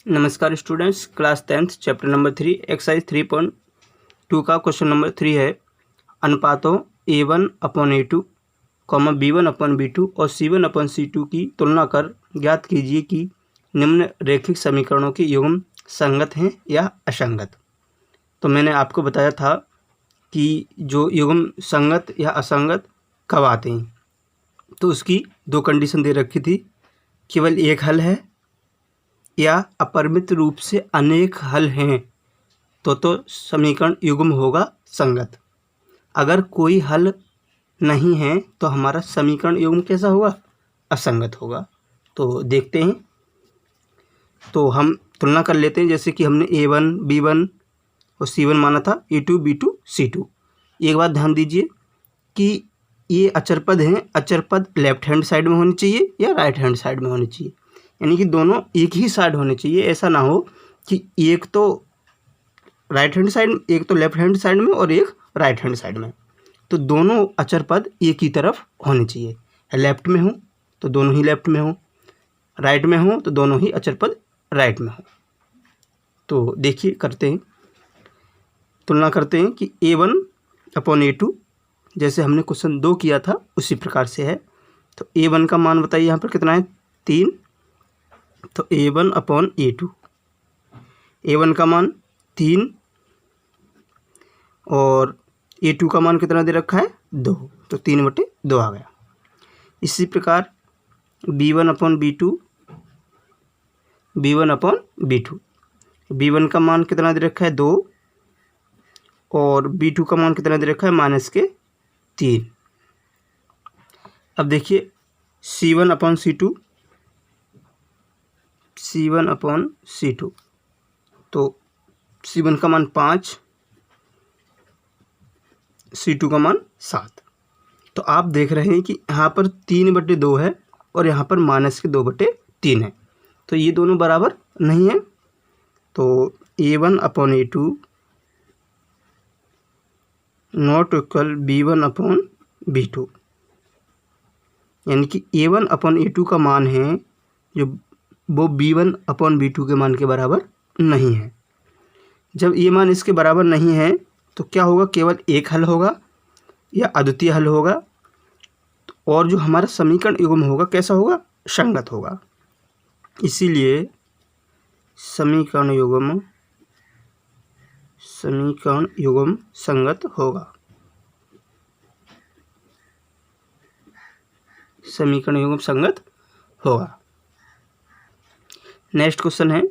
नमस्कार students, class 10th chapter number 3 exercise 3.2 का question number 3 है। अनुपातों A1/A2, B1/B2 और C1/C2 की तुलना कर ज्ञात कीजिए कि निम्न रैखिक समीकरणों के युग्म संगत हैं या असंगत। तो मैंने आपको बताया था कि जो युग्म संगत या असंगत कब आते हैं, तो उसकी दो कंडीशन दे रखी थी, केवल एक हल है या अपरिमित रूप से अनेक हल हैं तो समीकरण युग्म होगा संगत। अगर कोई हल नहीं है तो हमारा समीकरण युग्म कैसा होगा? असंगत होगा। तो देखते हैं, तो हम तुलना कर लेते हैं। जैसे कि हमने A1 B1 और C1 माना था, A2 B2 C2। एक बात ध्यान दीजिए कि ये अचर पद हैं। अचर पद लेफ्ट हैंड साइड में होनी चाहिए या राइट हैंड साइड में होनी चाहिए, यानी कि दोनों एक ही साइड होने चाहिए। ऐसा ना हो कि एक तो राइट हैंड साइड, एक तो लेफ्ट हैंड साइड में और एक राइट हैंड साइड में। तो दोनों अचर पद एक ही तरफ होने चाहिए। लेफ्ट में हो तो दोनों ही लेफ्ट में हो, राइट में हो तो दोनों ही अचर पद राइट में हो। तो देखिए, करते हैं, तुलना करते हैं कि A1/A2 जैसे हमने क्वेश्चन 2 किया था उसी प्रकार से है। तो A1 का मान बताइए यहाँ पर कितना है? 3। तो A1/A2, A1 का मान 3 और A2 का मान कितना दे रखा है? 2। तो 3/2 आ गया। इसी प्रकार B1/B2, B1/B2, B1 का मान कितना दे रखा है? 2 और B2 का मान कितना दे रखा है? -3। अब देखिए C1/C2, C1/C2, तो C1 का मान 5, C2 का मान 7। तो आप देख रहे हैं कि यहाँ पर 3/2 है और यहाँ पर -2/3 है। तो ये दोनों बराबर नहीं है। तो A1/A2 नॉट इक्वल B1/B2, यानी कि A1/A2 का मान है जो वो B1/B2 के मान के बराबर नहीं है। जब ये मान इसके बराबर नहीं है तो क्या होगा? केवल एक हल होगा या अद्वितीय हल होगा, और जो हमारा समीकरण युग्म होगा कैसा होगा? संगत होगा। इसीलिए समीकरण युग्म संगत होगा। समीकरण युग्म संगत होगा। नेक्स्ट क्वेश्चन है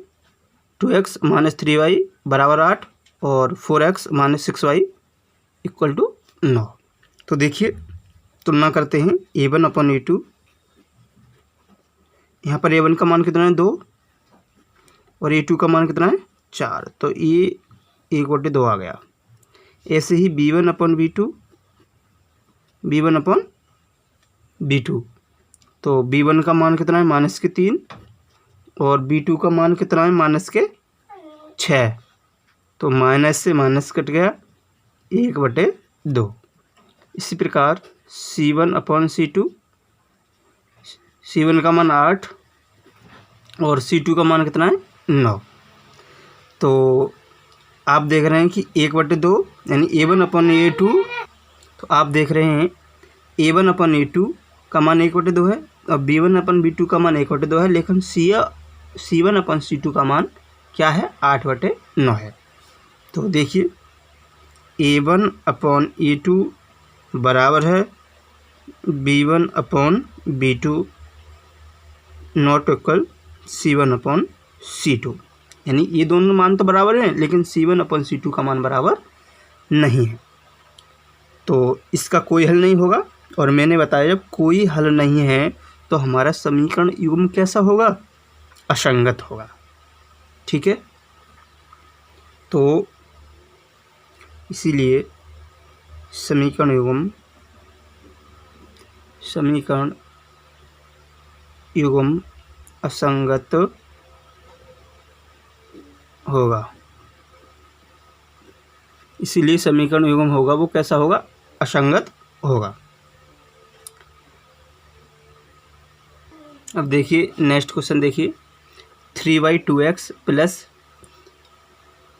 2x - 3y = 8 और 4x - 6y = 9। तो देखिए, तुलना करते हैं A1/A2। यहाँ पर A1 का मान कितना है? 2 और A2 का मान कितना है? 4। तो ये 1/2 आ गया। ऐसे ही B1/B2, तो B1 का मान कितना है? -3 और B2 का मान कितना है? -6। तो माइनस से माइनस कट गया, 1/2। इसी प्रकार C1/C2, C1 का मान 8 और C2 का मान कितना है? 9। तो आप देख रहे हैं कि 1/2 यानी A1/A2। तो आप देख रहे हैं A1/A2 का मान 1/2 है और B1/B2 का मान 1/2 है, लेकिन C1/C2 का मान क्या है? 8/9 है। तो देखिए A1/A2 बराबर है B1/B2 नॉट इक्वल C1/C2, यानी ये दोनों मान तो बराबर हैं लेकिन C1/C2 का मान बराबर नहीं है। तो इसका कोई हल नहीं होगा। और मैंने बताया जब कोई हल नहीं है तो हमारा समीकरण युग्म कैसा होगा? असंगत होगा। ठीक है, तो इसीलिए समीकरण युग्म असंगत होगा। इसीलिए समीकरण युग्म होगा वो कैसा होगा? असंगत होगा। अब देखिए नेक्स्ट क्वेश्चन देखिए 3/2x plus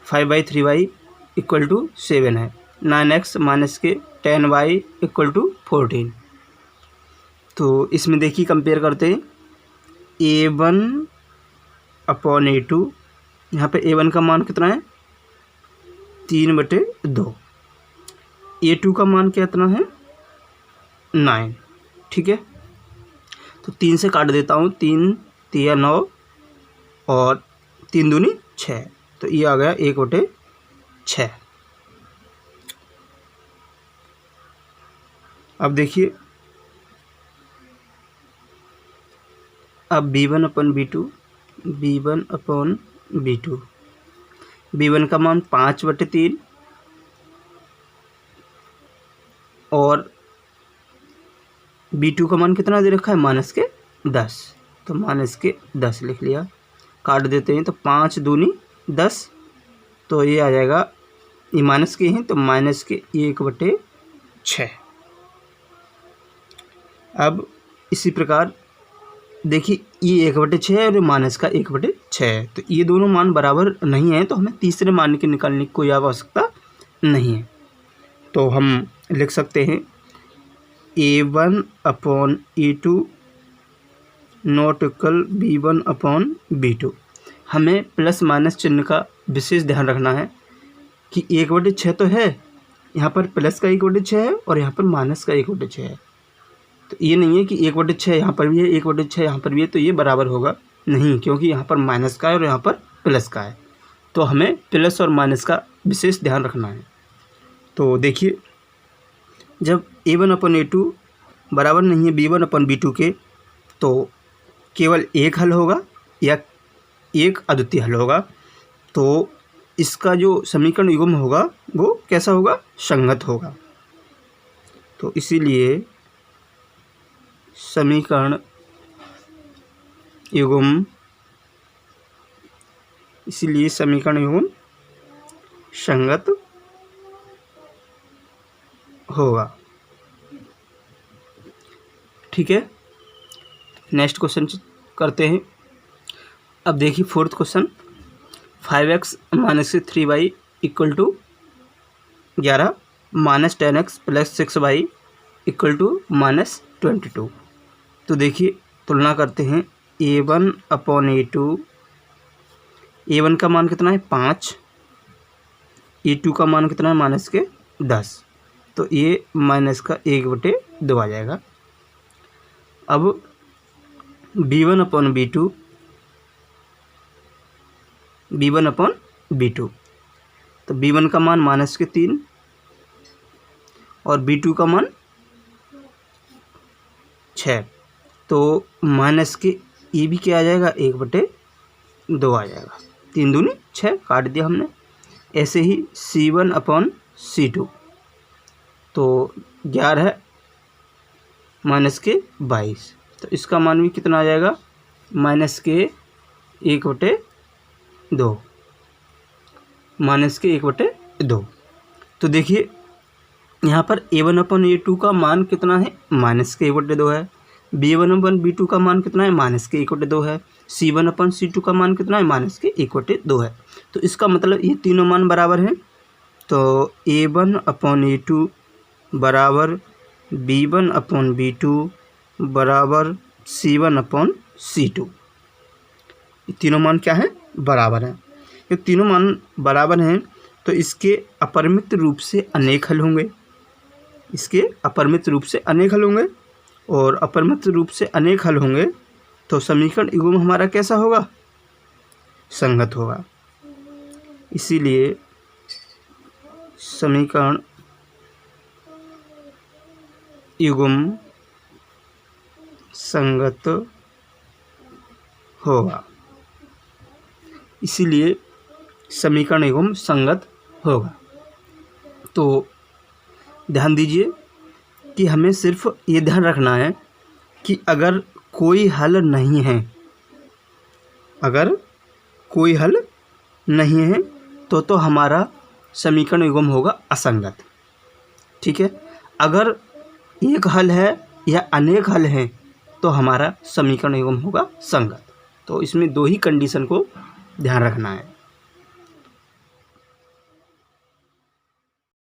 5/3y equal to 7 है। 9x माइनस के 10y इक्वल टू 14। तो इसमें देखिए कंपेयर करते हैं A1/A2। यहाँ पे A1 का मान कितना है 3/2। A2 का मान कितना है 9। ठीक है, तो 3 से काट देता हूँ, 3 3 9 और 3 दूनी 6, तो ये आ गया 1/6। अब देखिए, अब B1/B2 B1 का मान 5/3 और B2 का मान कितना दे रखा है -10, तो -10 लिख लिया। काट देते हैं तो 5 दूनी 10, तो ये आ जाएगा, ये माइनस के हैं तो -1/6। अब इसी प्रकार देखिए, ये 1/6 है और माइनस का 1/6 है, तो ये दोनों मान बराबर नहीं है, तो हमें तीसरे मान के निकालने की कोई आवश्यकता नहीं है। तो हम लिख सकते हैं A1/A2 नॉट इक्वल B1/B2। हमें प्लस माइनस चिन्ह का विशेष ध्यान रखना है कि 1/6 तो है, यहाँ पर प्लस का 1/6 है और यहाँ पर माइनस का 1/6 है। तो ये नहीं है कि 1/6 यहाँ पर भी है, 1/6 यहाँ पर भी है, तो ये बराबर होगा नहीं, क्योंकि यहाँ पर माइनस का है और यहाँ पर प्लस का है। तो हमें प्लस और माइनस का विशेष ध्यान रखना है। तो देखिए, जब A1/A2 बराबर नहीं है B1/B2 के, तो केवल एक हल होगा या एक अद्वितीय हल होगा। तो इसका जो समीकरण युग्म होगा वो कैसा होगा, संगत होगा। तो इसीलिए समीकरण युग्म संगत होगा। ठीक है, नेक्स्ट क्वेश्चन करते हैं। अब देखिए fourth question, 5x minus 3y equal to 11 minus 10x plus 6y equal to -22। तो देखिए तुलना करते हैं A1/A2। A1 का मान कितना है 5, A2 का मान कितना है -10, तो ये माइनस का 1/2 आ जाएगा। अब B1/B2 तो B1 का मान -3 और B2 का मान 6, तो माइनस के ये भी क्या आ जाएगा 1/2 आ जाएगा। 3 दूनी 6, काट दिया हमने। ऐसे ही C1/C2 तो 11 माइनस के 22, तो इसका मान भी कितना आ जाएगा -1/2। तो देखिए यहाँ पर A1/A2 का मान कितना है -1/2 है, B1/B2 का मान कितना है -1/2 है, C1/C2 का मान कितना है -1/2 है। तो इसका मतलब ये तीनों मान बराबर हैं। तो A1/A2 बराबर B1/B2 बराबर C1/C2। ये तीनों मान क्या है, बराबर हैं। ये तीनों मान बराबर हैं तो इसके अपरिमित रूप से अनेक हल होंगे, और अपरिमित रूप से अनेक हल होंगे तो समीकरण युग्म हमारा कैसा होगा, संगत होगा। इसीलिए समीकरण युग्म संगत होगा। तो ध्यान दीजिए कि हमें सिर्फ ये ध्यान रखना है कि अगर कोई हल नहीं है तो हमारा समीकरण युग्म होगा असंगत। ठीक है, अगर एक हल है या अनेक हल हैं तो हमारा समीकरण युग्म होगा संगत। तो इसमें 2 ही कंडीशन को ध्यान रखना है।